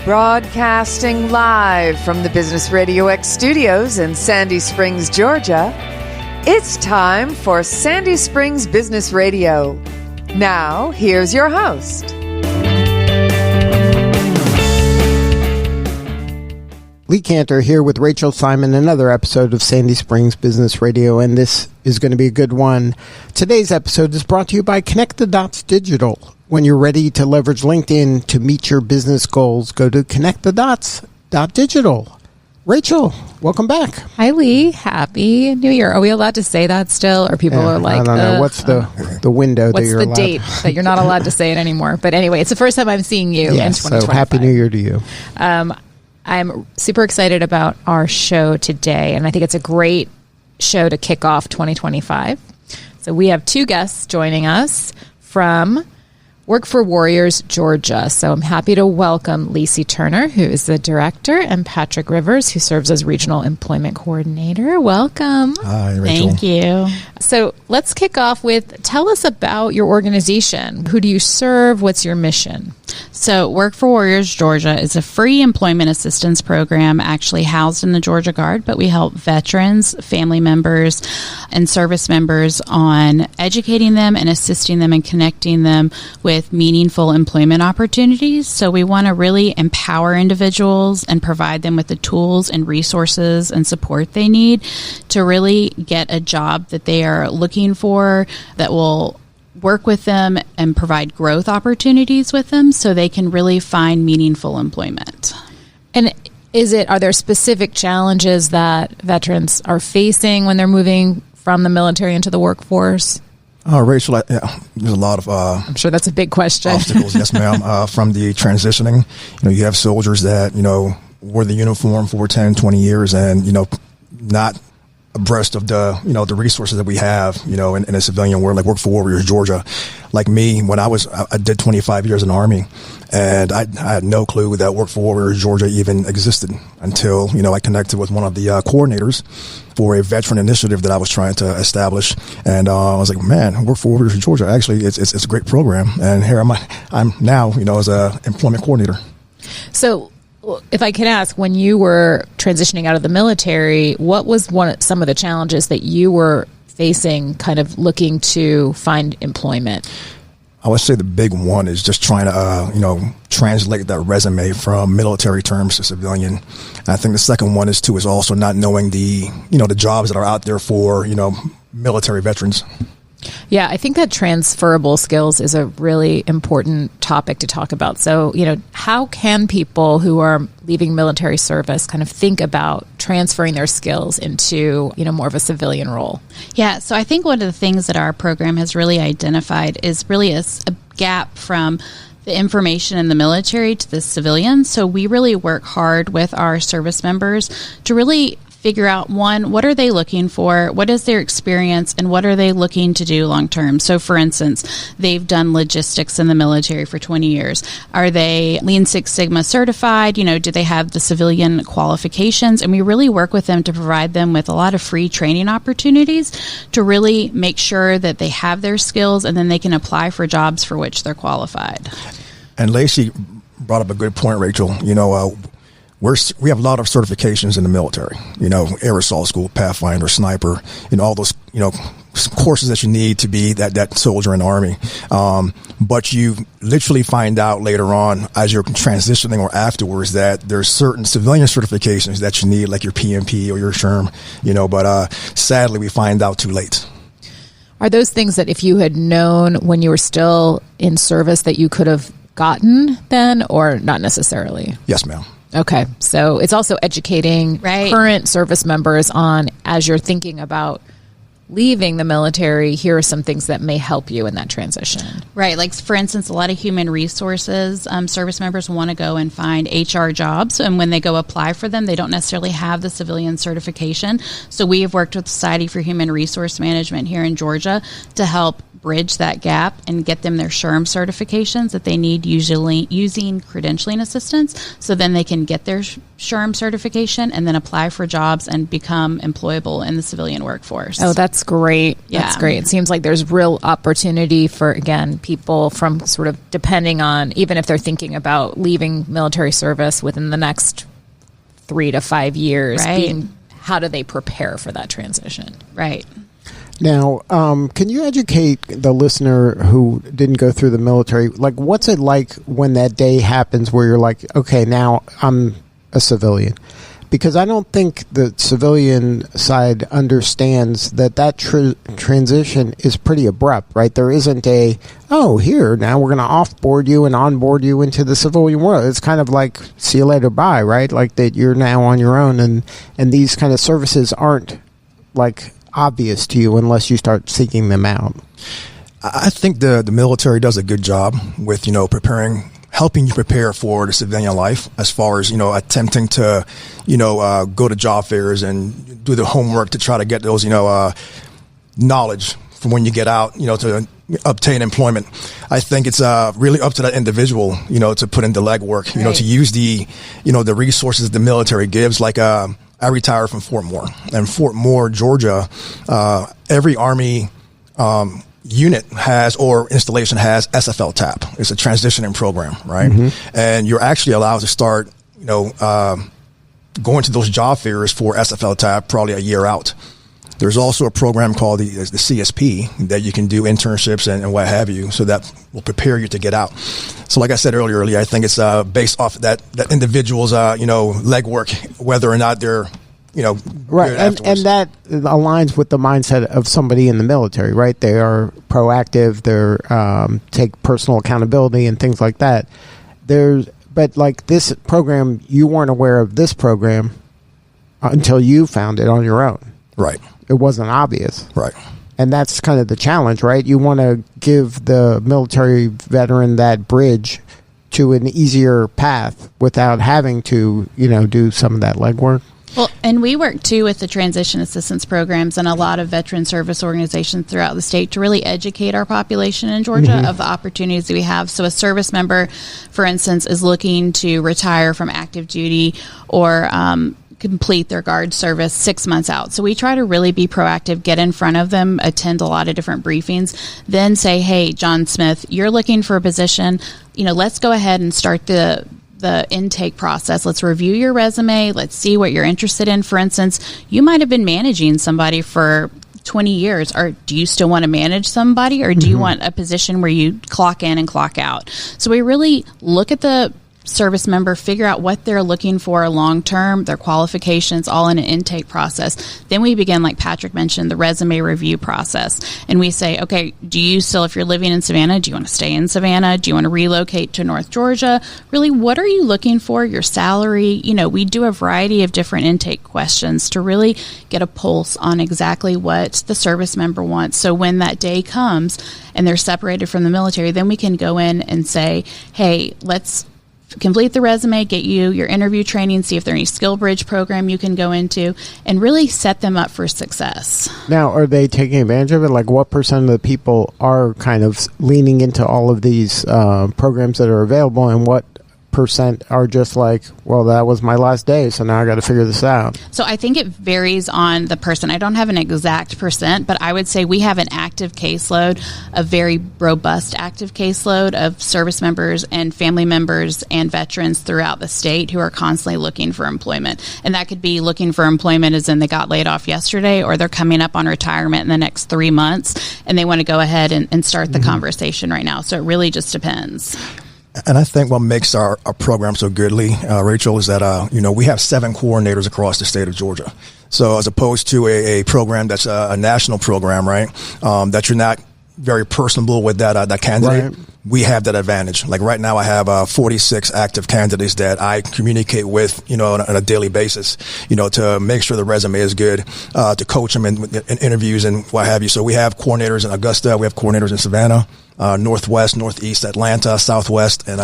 Broadcasting live from the Business RadioX studios in Sandy Springs, Georgia, it's time for Sandy Springs Business Radio. Now, here's your host. Lee Kantor here with Rachel Simon, another episode of Sandy Springs Business Radio, and this is going to be a good one. Today's episode is brought to you by Connect the Dots Digital. When you're ready to leverage LinkedIn to meet your business goals, go to connectthedots.digital. Rachel, welcome back. Hi, Lee. Happy New Year. Are we allowed to say that still? Or people are like, I don't know. What's the window that you're allowed? What's the date that you're not allowed to say it anymore? But anyway, it's the first time I'm seeing you in 2025. So happy New Year to you. I'm super excited about our show today, and I think it's a great show to kick off 2025. So we have two guests joining us from Work for Warriors, Georgia. So I'm happy to welcome Lacy Turner, who is the director, and Patrick Rivers, who serves as regional employment coordinator. Welcome. Hi, Rachel. Thank you. So let's kick off with, tell us about your organization. Who do you serve? What's your mission? So Work for Warriors Georgia is a free employment assistance program actually housed in the Georgia Guard, but we help veterans, family members, and service members on educating them and assisting them and connecting them with meaningful employment opportunities. So we want to really empower individuals and provide them with the tools and resources and support they need to really get a job that they are looking for, that will work with them and provide growth opportunities with them so they can really find meaningful employment. And are there specific challenges that veterans are facing when they're moving from the military into the workforce? Rachel, there's a lot of I'm sure that's a big question. obstacles, yes, ma'am, from the transitioning. You have soldiers that, wore the uniform for 10, 20 years and, not abreast of the, the resources that we have, in a civilian world, like Work for Warriors Georgia. Like me, when I did 25 years in the Army, and I had no clue that Work for Warriors Georgia even existed until, I connected with one of the coordinators for a veteran initiative that I was trying to establish. And I was like, man, Work for Warriors Georgia, actually, it's a great program. And here I'm now, as a employment coordinator. So if I can ask, when you were transitioning out of the military, what was some of the challenges that you were facing kind of looking to find employment? I would say the big one is just trying to, translate that resume from military terms to civilian. And I think the second one is also not knowing the jobs that are out there for, military veterans. Yeah, I think that transferable skills is a really important topic to talk about. So, how can people who are leaving military service kind of think about transferring their skills into, more of a civilian role? Yeah, so I think one of the things that our program has really identified is really a gap from the information in the military to the civilians. So we really work hard with our service members to really figure out, one, what are they looking for? What is their experience? And what are they looking to do long term? So, for instance, they've done logistics in the military for 20 years. Are they Lean Six Sigma certified? Do they have the civilian qualifications? And we really work with them to provide them with a lot of free training opportunities to really make sure that they have their skills and then they can apply for jobs for which they're qualified. And Lacy brought up a good point, Rachel. We have a lot of certifications in the military, Air Assault School, Pathfinder, Sniper, all those, courses that you need to be that soldier in the Army. But you literally find out later on as you're transitioning or afterwards that there's certain civilian certifications that you need, like your PMP or your SHRM, but sadly we find out too late. Are those things that if you had known when you were still in service that you could have gotten then, or not necessarily? Yes, ma'am. Okay. So it's also educating current service members on, as you're thinking about leaving the military, here are some things that may help you in that transition. Right. Like, for instance, a lot of human resources service members want to go and find HR jobs. And when they go apply for them, they don't necessarily have the civilian certification. So we have worked with Society for Human Resource Management here in Georgia to help bridge that gap and get them their SHRM certifications that they need, usually using credentialing assistance, so then they can get their SHRM certification and then apply for jobs and become employable in the civilian workforce. Oh, that's great. Yeah. That's great. It seems like there's real opportunity for, again, people from sort of depending on, even if they're thinking about leaving military service within the next 3 to 5 years, Right. how do they prepare for that transition? Right. Now, can you educate the listener who didn't go through the military? Like, what's it like when that day happens where you're like, okay, now I'm a civilian? Because I don't think the civilian side understands that transition is pretty abrupt, right? There isn't here, now we're going to offboard you and onboard you into the civilian world. It's kind of like, see you later, bye, right? Like that you're now on your own, and these kind of services aren't like obvious to you unless you start seeking them out. I think the military does a good job with, helping you prepare for the civilian life, as far as, attempting to, go to job fairs and do the homework to try to get those, knowledge from when you get out, to obtain employment. I think it's really up to that individual, to put in the legwork, to use the, the resources the military gives. Like, I retired from Fort Moore, and Fort Moore, Georgia, every Army unit has, or installation has, SFL TAP. It's a transitioning program, right? Mm-hmm. And you're actually allowed to start, going to those job fairs for SFL TAP probably a year out. There's also a program called the CSP that you can do internships and what have you, so that will prepare you to get out. So like I said earlier, I think it's based off that individual's, legwork, whether or not they're, right. And that aligns with the mindset of somebody in the military, right? They are proactive, they're take personal accountability and things like that. But like this program, you weren't aware of this program until you found it on your own. Right. It wasn't obvious. Right. And that's kind of the challenge, right? You want to give the military veteran that bridge to an easier path without having to, do some of that legwork. Well, and we work too with the transition assistance programs and a lot of veteran service organizations throughout the state to really educate our population in Georgia of the opportunities that we have. So a service member, for instance, is looking to retire from active duty or complete their guard service 6 months out. So we try to really be proactive, get in front of them, attend a lot of different briefings, then say, hey, John Smith, you're looking for a position, let's go ahead and start the intake process. Let's review your resume. Let's see what you're interested in. For instance, you might have been managing somebody for 20 years. Or do you still want to manage somebody, or do you want a position where you clock in and clock out? So we really look at the service member, figure out what they're looking for long term, their qualifications, all in an intake process. Then we begin, like Patrick mentioned, the resume review process. And we say, okay, do you still, if you're living in Savannah, do you want to stay in Savannah? Do you want to relocate to North Georgia? Really, what are you looking for? Your salary? We do a variety of different intake questions to really get a pulse on exactly what the service member wants. So when that day comes and they're separated from the military, then we can go in and say, hey, let's complete the resume, get you your interview training, see if there's any skill bridge program you can go into, and really set them up for success. Now, are they taking advantage of it? Like, what percent of the people are kind of leaning into all of these programs that are available, and what percent are just like, well, that was my last day, so now I got to figure this out? So I think it varies on the person. I don't have an exact percent, but I would say we have an active caseload, a very robust active caseload of service members and family members and veterans throughout the state who are constantly looking for employment. And that could be looking for employment as in they got laid off yesterday, or they're coming up on retirement in the next 3 months and they want to go ahead and start the conversation right now. So it really just depends. And I think what makes our program so goodly, Rachel, is that, we have 7 coordinators across the state of Georgia. So as opposed to a program that's a national program, right, that you're not very personable with that candidate, right. We have that advantage. Like right now I have 46 active candidates that I communicate with, on a daily basis, to make sure the resume is good, to coach them in interviews and what have you. So we have coordinators in Augusta, we have coordinators in Savannah, Northwest, Northeast, Atlanta, Southwest. And,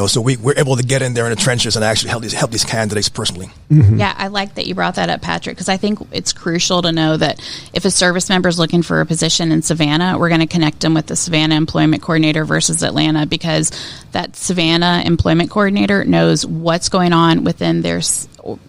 so we're able to get in there in the trenches and actually help these candidates personally. Mm-hmm. Yeah, I like that you brought that up, Patrick, because I think it's crucial to know that if a service member is looking for a position in Savannah, we're going to connect them with the Savannah Employment Coordinator versus Atlanta, because that Savannah Employment Coordinator knows what's going on within their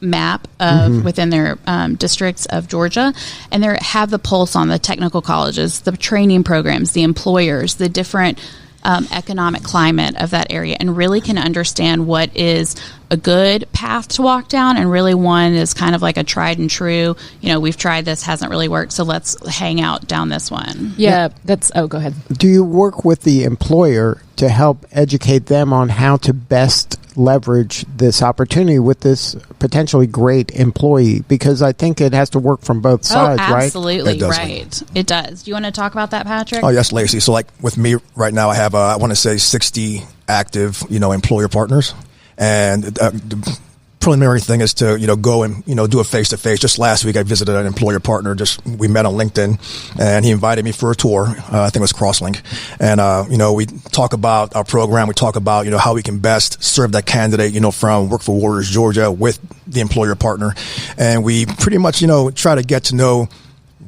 map of within their districts of Georgia, and they have the pulse on the technical colleges, the training programs, the employers, the different economic climate of that area, and really can understand what is a good path to walk down and really one is kind of like a tried and true, we've tried this, hasn't really worked, so let's hang out down this one. Yeah, go ahead. Do you work with the employer to help educate them on how to best leverage this opportunity with this potentially great employee? Because I think it has to work from both sides, right? Absolutely, right. It does. Do you want to talk about that, Patrick? Oh, yes, Lacy. So like with me right now, I have, I want to say 60 active, employer partners. And the preliminary thing is to, go and, do a face-to-face. Just last week, I visited an employer partner. We met on LinkedIn, and he invited me for a tour. I think it was Crosslink. And, we talk about our program. We talk about, how we can best serve that candidate, from Work for Warriors, Georgia, with the employer partner. And we pretty much, try to get to know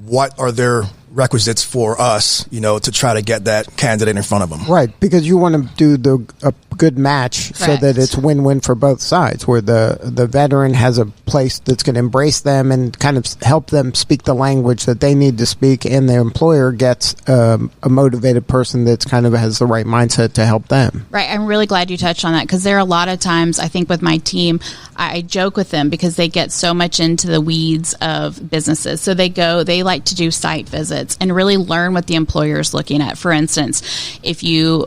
what are their requisites for us, to try to get that candidate in front of them. Right, because you want to do a good match. Correct. So that it's win-win for both sides, where the veteran has a place that's going to embrace them and kind of help them speak the language that they need to speak, and the employer gets a motivated person that's kind of has the right mindset to help them. Right, I'm really glad you touched on that, because there are a lot of times, I think with my team, I joke with them because they get so much into the weeds of businesses. So they like to do site visits and really learn what the employer is looking at. For instance, if your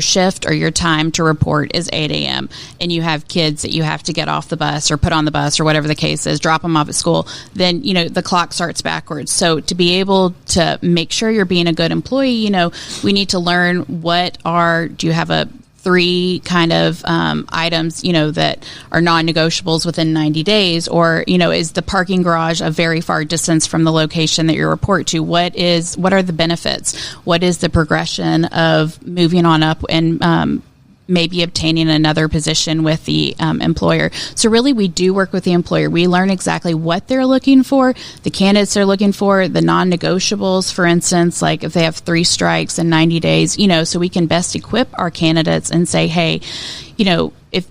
shift or your time to report is 8 a.m. and you have kids that you have to get off the bus or put on the bus or whatever the case is, drop them off at school, then, the clock starts backwards. So to be able to make sure you're being a good employee, we need to learn do you have a 3 kind of items, that are non-negotiables within 90 days? Or, is the parking garage a very far distance from the location that you report to? What are the benefits? What is the progression of moving on up and maybe obtaining another position with the employer? So really, we do work with the employer. We learn exactly what they're looking for, the candidates they're looking for, the non-negotiables, for instance, like if they have 3 strikes in 90 days, so we can best equip our candidates and say, hey, if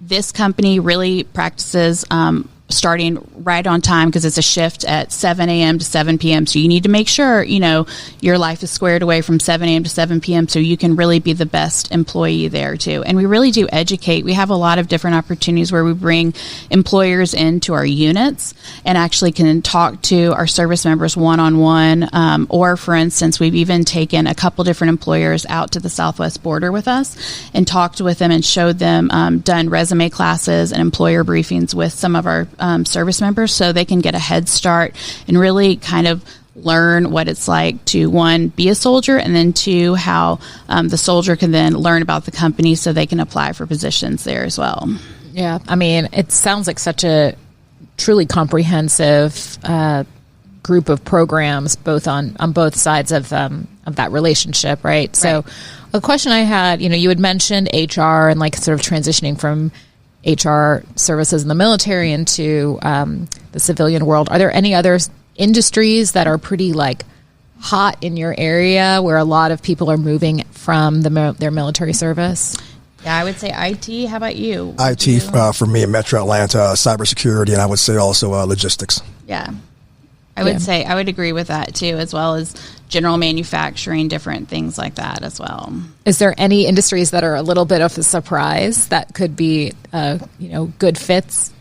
this company really practices starting right on time, because it's a shift at 7 a.m. to 7 p.m. So you need to make sure, your life is squared away from 7 a.m. to 7 p.m. so you can really be the best employee there too. And we really do educate. We have a lot of different opportunities where we bring employers into our units and actually can talk to our service members one-on-one. Or for instance, we've even taken a couple different employers out to the Southwest border with us and talked with them and showed them, done resume classes and employer briefings with some of our service members, so they can get a head start and really kind of learn what it's like to, 1, be a soldier, and then 2, how the soldier can then learn about the company so they can apply for positions there as well. Yeah, I mean, it sounds like such a truly comprehensive group of programs, both on both sides of that relationship, right? So a question I had, you had mentioned HR and like sort of transitioning from HR services in the military into the civilian world. Are there any other industries that are pretty like hot in your area where a lot of people are moving from their military service? Yeah, I would say IT. How about you? IT for me in Metro Atlanta, cybersecurity, and I would say also logistics. Yeah. I would say I would agree with that too, as well as general manufacturing, different things like that as well. Is there any industries that are a little bit of a surprise that could be, good fits?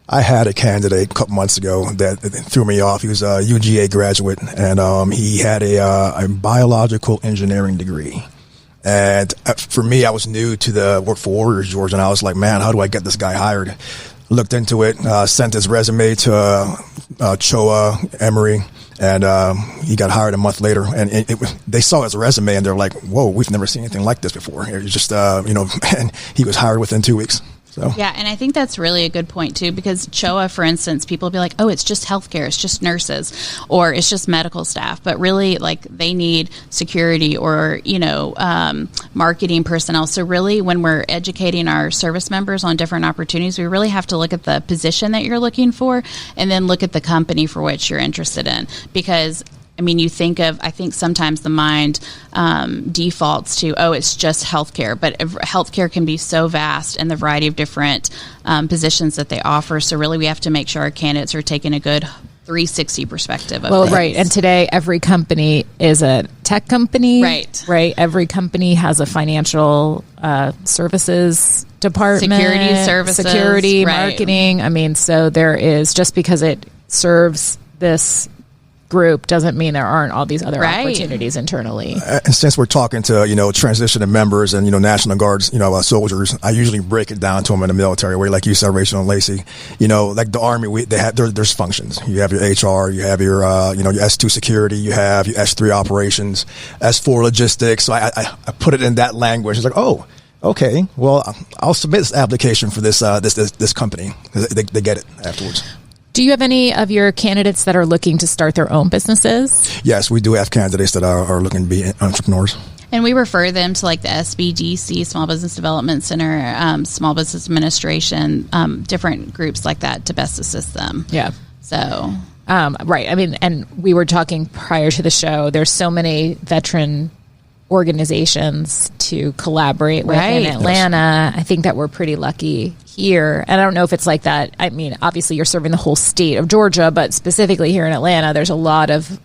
I had a candidate a couple months ago that threw me off. He was a UGA graduate, and he had a biological engineering degree. And for me, I was new to the Work for Warriors, Georgia, and I was like, man, how do I get this guy hired? Looked into it, sent his resume to Choa, Emory, and he got hired a month later. And they saw his resume, and they're like, whoa, we've never seen anything like this before. It was just, and he was hired within 2 weeks. So yeah, and I think that's really a good point too, because CHOA, for instance, people will be like, oh, it's just healthcare, it's just nurses, or it's just medical staff, but really, like, they need security or, marketing personnel. So really, when we're educating our service members on different opportunities, we really have to look at the position that you're looking for, and then look at the company for which you're interested in, because you I think sometimes the mind defaults to, oh, it's just healthcare, but healthcare can be so vast and the variety of different positions that they offer. So really, we have to make sure our candidates are taking a good 360 perspective of things. Right. And today, every company is a tech company. Right. Every company has a financial services department. Security services. Security, marketing. So there is, just because it serves this group doesn't mean there aren't all these other opportunities internally. And since we're talking to, transitioning members and, National Guards, soldiers, I usually break it down to them in the military way, like you said, Rachel and Lacy. Like the Army, there's functions. You have your HR, you have your, your S2 security, you have your S3 operations, S4 logistics. So I put it in that language. It's like, oh, okay, well, I'll submit this application for this company. They get it afterwards. Do you have any of your candidates that are looking to start their own businesses? Yes, we do have candidates that are looking to be entrepreneurs. And we refer them to like the SBDC, Small Business Development Center, Small Business Administration, different groups like that to best assist them. Yeah. So. Right. And we were talking prior to the show, there's so many veteran organizations to collaborate with in Atlanta. Yes. I think that we're pretty lucky here. And I don't know if it's like that. Obviously you're serving the whole state of Georgia, but specifically here in Atlanta, there's a lot of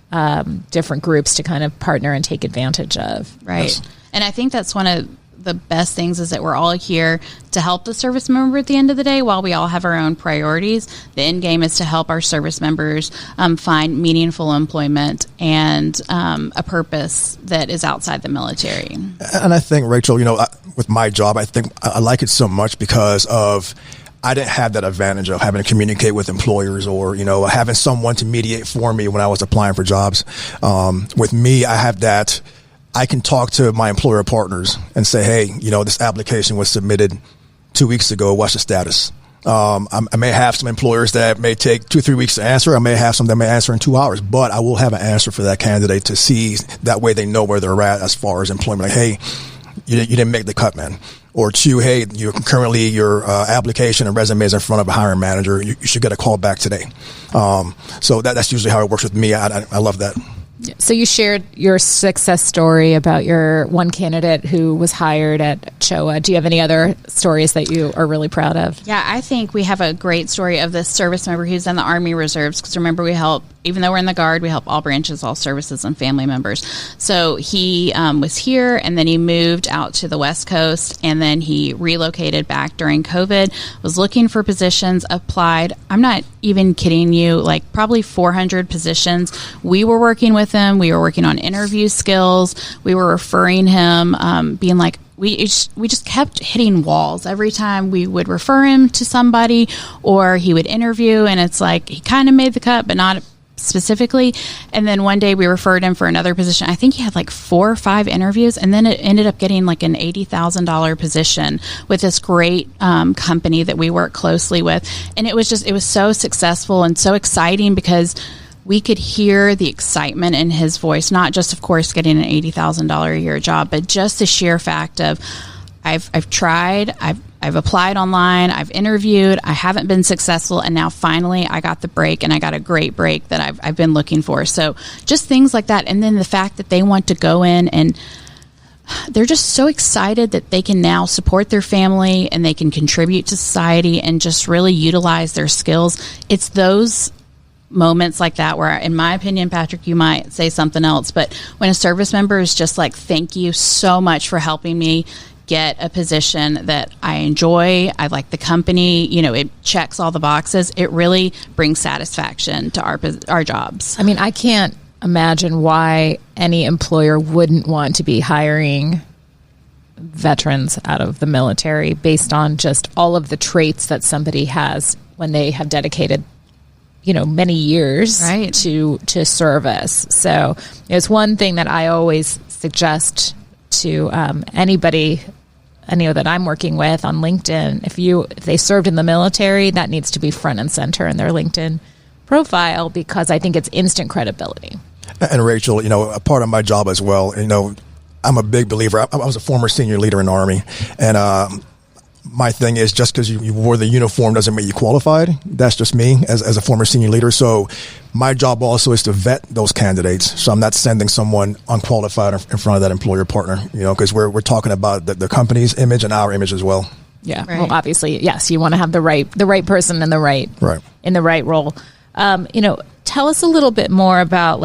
different groups to kind of partner and take advantage of. Right. Yes. And I think that's one of the best things is that we're all here to help the service member at the end of the day. While we all have our own priorities, the end game is to help our service members find meaningful employment and a purpose that is outside the military. And I think, Rachel, with my job, I think I like it so much because of I didn't have that advantage of having to communicate with employers or, having someone to mediate for me when I was applying for jobs. With me, I have that. I can talk to my employer partners and say, hey, this application was submitted 2 weeks ago. What's the status? I may have some employers that may take 2-3 weeks to answer. I may have some that may answer in 2 hours, but I will have an answer for that candidate to see. That way they know where they're at as far as employment. Like, hey, you didn't make the cut, man. Or two, hey, your application and resume is in front of a hiring manager. You should get a call back today. So that's usually how it works with me. I love that. So you shared your success story about your one candidate who was hired at CHOA. Do you have any other stories that you are really proud of? Yeah, I think we have a great story of this service member who's in the Army Reserves, because remember, we help, even though we're in the Guard, we help all branches, all services, and family members. So he was here, and then he moved out to the West Coast, and then he relocated back during COVID, was looking for positions, applied. I'm not even kidding you, like probably 400 positions. We were working with him. We were working on interview skills. We were referring him, being like, we just kept hitting walls every time we would refer him to somebody or he would interview. And it's like, he kind of made the cut, but not specifically. And then one day we referred him for another position. I think he had like 4 or 5 interviews, and then it ended up getting like an $80,000 position with this great company that we work closely with. And it was so successful and so exciting because we could hear the excitement in his voice, not just, of course, getting an $80,000 a year job, but just the sheer fact of I've tried, I've applied online, I've interviewed, I haven't been successful, and now finally I got the break, and I got a great break that I've been looking for. So just things like that. And then the fact that they want to go in and they're just so excited that they can now support their family and they can contribute to society and just really utilize their skills. It's those moments like that where, in my opinion, Patrick, you might say something else, but when a service member is just like, thank you so much for helping me get a position that I enjoy, I like the company, it checks all the boxes, it really brings satisfaction to our jobs. I mean, I can't imagine why any employer wouldn't want to be hiring veterans out of the military based on just all of the traits that somebody has when they have dedicated many years to service. So it's one thing that I always suggest to anybody that I'm working with on LinkedIn, if they served in the military, that needs to be front and center in their LinkedIn profile, because I think it's instant credibility. And Rachel, a part of my job as well, I'm a big believer. I was a former senior leader in the Army, and my thing is, just because you wore the uniform doesn't make you qualified. That's just me as a former senior leader. So my job also is to vet those candidates. So I'm not sending someone unqualified in front of that employer partner, because we're talking about the company's image and our image as well. Yeah. Right. Well, obviously, yes, you want to have the right person in the right role. Tell us a little bit more about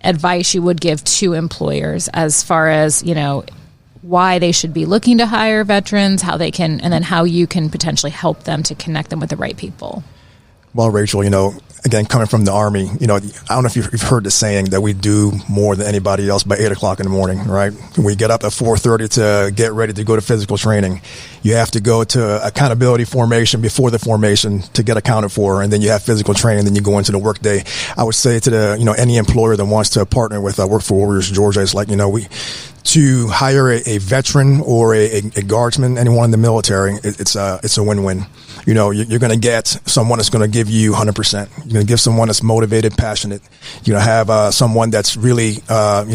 advice you would give to employers as far as, why they should be looking to hire veterans, how they can, and then how you can potentially help them to connect them with the right people. Well, Rachel, again, coming from the Army, I don't know if you've heard the saying that we do more than anybody else by 8 o'clock in the morning, right? We get up at 4:30 to get ready to go to physical training. You have to go to accountability formation before the formation to get accounted for, and then you have physical training, then you go into the workday. I would say to any employer that wants to partner with Work for Warriors Georgia, it's to hire a veteran or a guardsman, anyone in the military, it's a win-win. You're going to get someone that's going to give you 100%. You're going to give someone that's motivated, passionate. You're going to have someone that's really,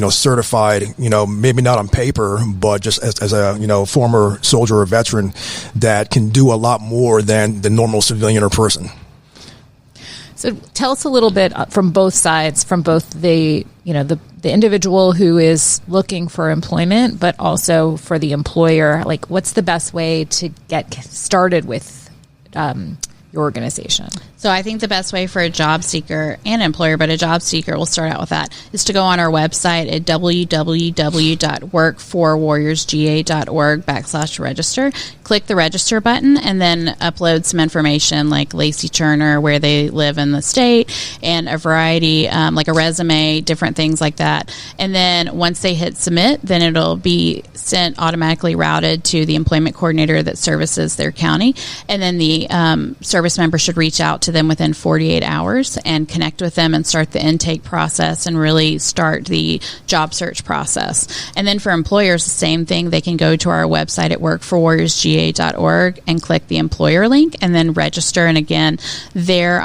certified, maybe not on paper, but just as a, former soldier or veteran that can do a lot more than the normal civilian or person. So tell us a little bit from both sides, from both the individual who is looking for employment, but also for the employer. What's the best way to get started with your organization? So I think the best way for a job seeker and employer, but a job seeker, we'll start out with that, is to go on our website at www.workforwarriorsga.org/register. Click the register button and then upload some information like Lacy Turner, where they live in the state, and a variety, like a resume, different things like that. And then once they hit submit, then it'll be sent automatically routed to the employment coordinator that services their county. And then the service member should reach out to them within 48 hours and connect with them and start the intake process and really start the job search process. And then for employers, the same thing. They can go to our website at workforwarriorsga.org and click the employer link and then register. And again, their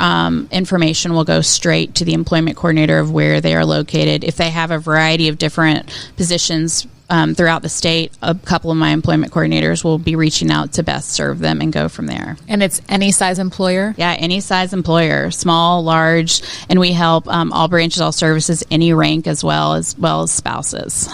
information will go straight to the employment coordinator of where they are located. If they have a variety of different positions throughout the state, a couple of my employment coordinators will be reaching out to best serve them and go from there. And it's any size employer? Yeah, any size employer, small, large, and we help all branches, all services, any rank as well as spouses.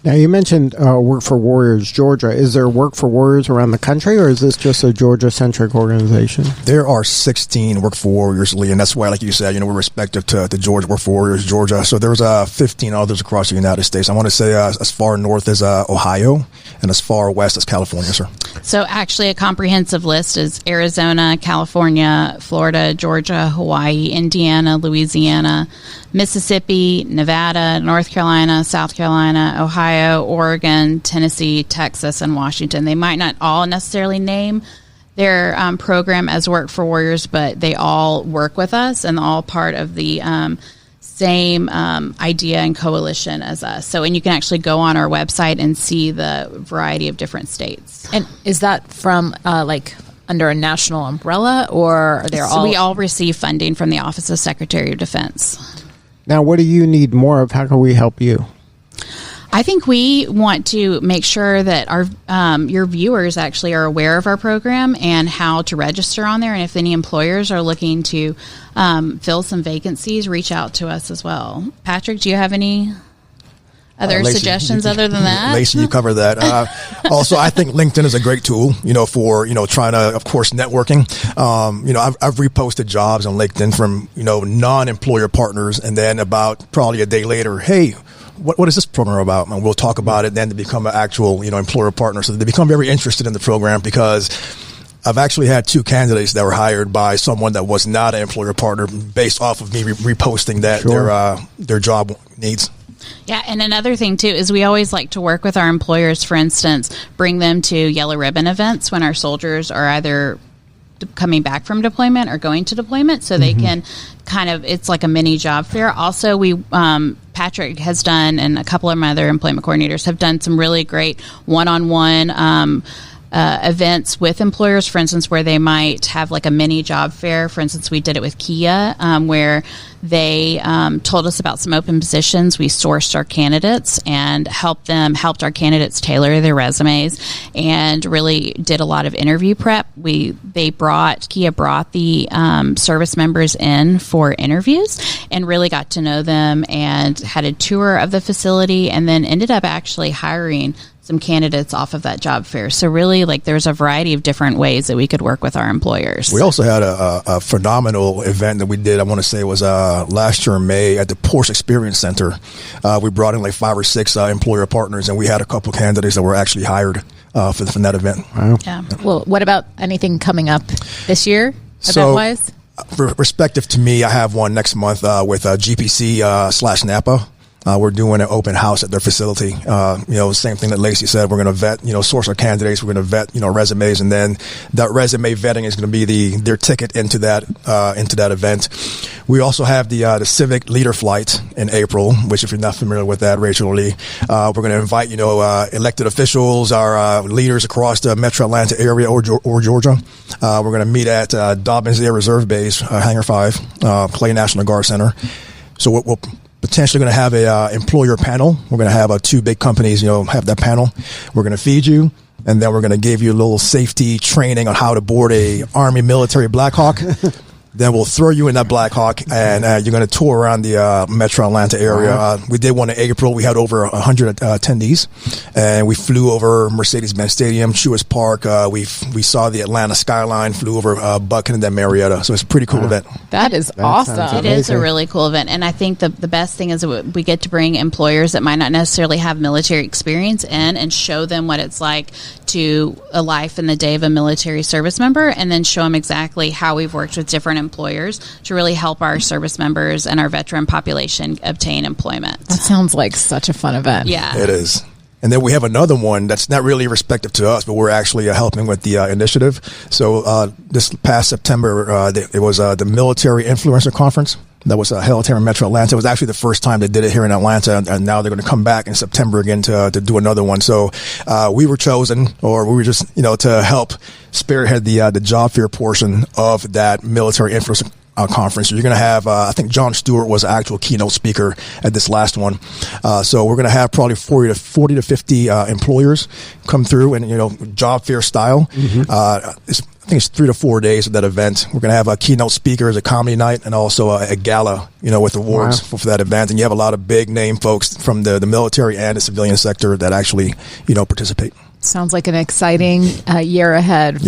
Now, you mentioned Work for Warriors Georgia. Is there Work for Warriors around the country, or is this just a Georgia-centric organization? There are 16 Work for Warriors, Lee, and that's why, like you said, we're respective to Georgia, Work for Warriors Georgia. So there's 15 others across the United States. I want to say as far north as Ohio and as far west as California, sir. So actually a comprehensive list is Arizona, California, Florida, Georgia, Hawaii, Indiana, Louisiana, Mississippi, Nevada, North Carolina, South Carolina, Ohio, Oregon, Tennessee, Texas, and Washington. They might not all necessarily name their program as Work for Warriors, but they all work with us and all part of the same idea and coalition as us. So, and you can actually go on our website and see the variety of different states. And is that from under a national umbrella, or are they all? We all receive funding from the Office of Secretary of Defense. Now, what do you need more of? How can we help you? I think we want to make sure that our your viewers actually are aware of our program and how to register on there. And if any employers are looking to fill some vacancies, reach out to us as well. Patrick, do you have any other Lacy, suggestions other than that? Lacy, you covered that. Also, I think LinkedIn is a great tool, for, trying to, of course, networking. I've reposted jobs on LinkedIn from, non-employer partners, and then about probably a day later, hey, what is this program about? And we'll talk about it then to become an actual, employer partner. So they become very interested in the program, because I've actually had 2 candidates that were hired by someone that was not an employer partner based off of me reposting that their job needs. Yeah, and another thing, too, is we always like to work with our employers, for instance, bring them to yellow ribbon events when our soldiers are either coming back from deployment or going to deployment, so they can it's like a mini job fair. Also, we Patrick has done, and a couple of my other employment coordinators have done some really great one-on-one events with employers, for instance, where they might have like a mini job fair. For instance, we did it with Kia, where they told us about some open positions. We sourced our candidates and helped our candidates tailor their resumes, and really did a lot of interview prep. Kia brought the service members in for interviews and really got to know them, and had a tour of the facility, and then ended up actually hiring some candidates off of that job fair. So really, like, there's a variety of different ways that we could work with our employers. We also had a phenomenal event that we did, I want to say it was last year in May at the Porsche Experience Center. We brought in like 5 or 6 employer partners, and we had a couple candidates that were actually hired from that event. Wow. Yeah. Well, what about anything coming up this year, event-wise? Respective to me, I have one next month with GPC / Napa. We're doing an open house at their facility. Same thing that Lacy said. We're going to vet, source our candidates. We're going to vet, resumes, and then that resume vetting is going to be their ticket into that event. We also have the Civic Leader Flight in April, which, if you're not familiar with that, Rachel Lee, we're going to invite, elected officials, our leaders across the Metro Atlanta area or Georgia. We're going to meet at Dobbins Air Reserve Base, Hangar 5, Clay National Guard Center. So we'll potentially going to have a employer panel. We're going to have 2 big companies, have that panel. We're going to feed you, and then we're going to give you a little safety training on how to board a Army military Black Hawk. Then we'll throw you in that Black Hawk, and you're going to tour around the Metro Atlanta area. Wow. We did one in April. We had over 100 attendees, and we flew over Mercedes-Benz Stadium, Truist Park. We saw the Atlanta skyline, flew over Buckingham, Marietta. So it's a pretty cool event. That is awesome. It is a really cool event, and I think the best thing is that we get to bring employers that might not necessarily have military experience in, and show them what it's like to a life in the day of a military service member, and then show them exactly how we've worked with different employers to really help our service members and our veteran population obtain employment. That sounds like such a fun event. Yeah, it is. And then we have another one that's not really respective to us, but we're actually helping with the initiative. So this past September, it was the Military Influencer Conference that was held here in Metro Atlanta. It was actually the first time they did it here in Atlanta, and now they're going to come back in September again to do another one. So we were chosen, or we were just to help spearhead the job fair portion of that Military Influencer conference. So you're going to have, I think John Stewart was the actual keynote speaker at this last one. So we're going to have probably 40 to 50 employers come through, and job fair style. Mm-hmm. I think it's 3 to 4 days of that event. We're going to have a keynote speaker as a comedy night, and also a gala, with awards for that event. And you have a lot of big name folks from the military and the civilian sector that actually, participate. Sounds like an exciting year ahead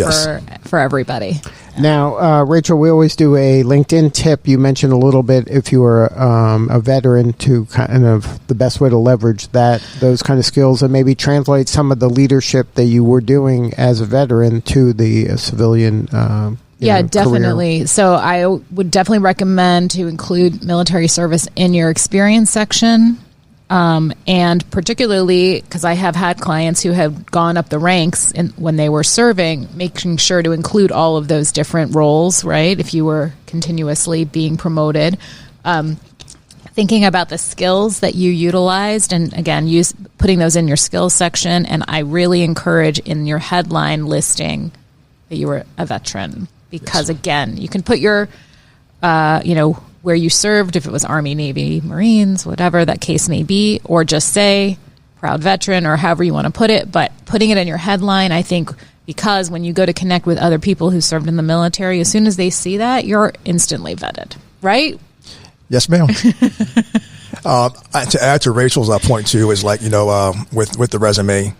for everybody. Now, Rachel, we always do a LinkedIn tip. You mentioned a little bit, if you were a veteran, to kind of the best way to leverage those kind of skills, and maybe translate some of the leadership that you were doing as a veteran to the civilian definitely. career. So I would definitely recommend to include military service in your experience section. And particularly because I have had clients who have gone up the ranks when they were serving, making sure to include all of those different roles, right? If you were continuously being promoted, thinking about the skills that you utilized, and again, putting those in your skills section. And I really encourage in your headline listing that you were a veteran, because again, you can put your, where you served, if it was Army, Navy, Marines, whatever that case may be, or just say proud veteran, or however you want to put it. But putting it in your headline, I think, because when you go to connect with other people who served in the military, as soon as they see that, you're instantly vetted, right? Yes, ma'am. To add to Rachel's point too, is with the resume,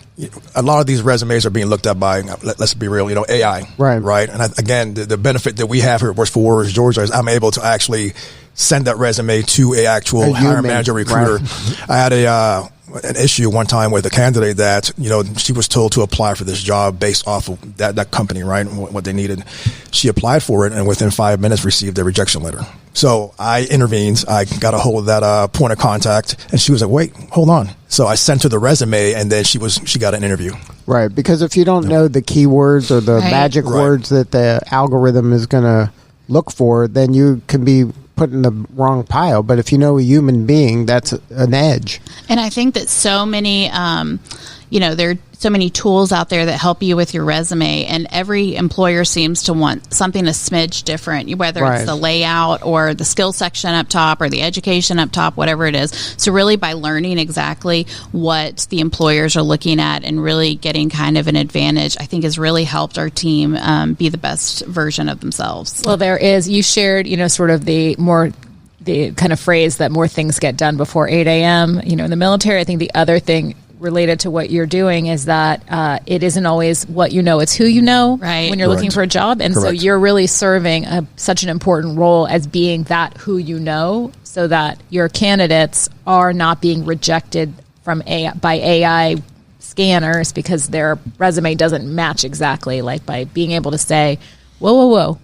a lot of these resumes are being looked at by, let's be real, AI. Right. And again, the benefit that we have here at Works for Warriors Georgia is I'm able to actually send that resume to a actual hiring manager, recruiter. Right. I had an issue one time with a candidate that, she was told to apply for this job based off of that company, right, and what they needed. She applied for it, and within 5 minutes received a rejection letter. So I intervened. I got a hold of that point of contact, and she was like, wait, hold on. So I sent her the resume, and then she got an interview. Right. Because if you don't know the keywords or the magic words that the algorithm is going to look for, then you can be put in the wrong pile. But if you know a human being, that's an edge. And I think that so many, there are so many tools out there that help you with your resume, and every employer seems to want something a smidge different, whether Right. it's the layout or the skill section up top or the education up top, whatever it is. So really by learning exactly what the employers are looking at and really getting kind of an advantage, I think has really helped our team be the best version of themselves. Well, you shared, sort of the kind of phrase that more things get done before 8 a.m. In the military, I think the other thing related to what you're doing is that it isn't always what you know, it's who you know Right. when you're looking for a job. And so Correct. you're really serving such an important role as being that who you know, so that your candidates are not being rejected by AI scanners because their resume doesn't match exactly, like by being able to say, whoa,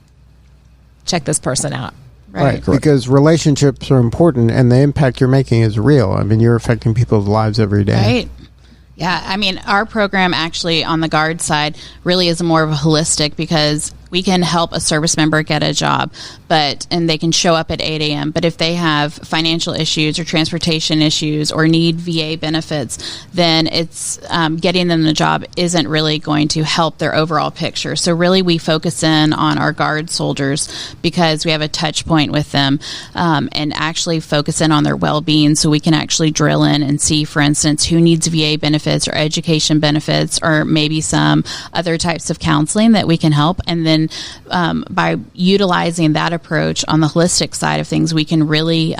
check this person out. Right. Correct. Because relationships are important and the impact you're making is real. I mean, you're affecting people's lives every day. Right. Yeah. I mean, our program actually on the guard side really is more of a holistic, because we can help a service member get a job, and they can show up at 8 a.m. But if they have financial issues or transportation issues or need VA benefits, then it's getting them the job isn't really going to help their overall picture. So really we focus in on our guard soldiers because we have a touch point with them, and actually focus in on their well-being, so we can actually drill in and see, for instance, who needs VA benefits or education benefits or maybe some other types of counseling that we can help. And then by utilizing that approach on the holistic side of things, we can really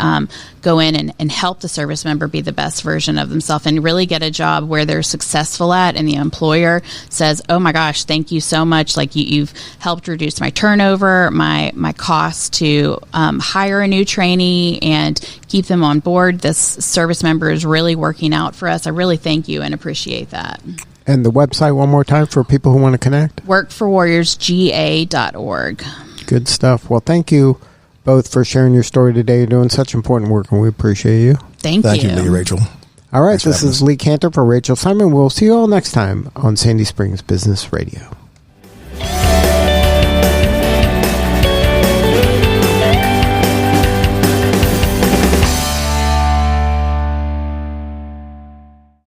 go in and help the service member be the best version of themselves and really get a job where they're successful at, and the employer says, oh my gosh, thank you so much, like you've helped reduce my turnover, my cost to hire a new trainee and keep them on board. This service member is really working out for us. I really thank you and appreciate that. And the website one more time for people who want to connect? workforwarriorsga.org. Good stuff. Well, thank you both for sharing your story today. You're doing such important work, and we appreciate you. Thank Thank you. you, Lee, Rachel. All right, Thanks for this having is us. Lee Kantor for Rachel Simon. We'll see you all next time on Sandy Springs Business Radio.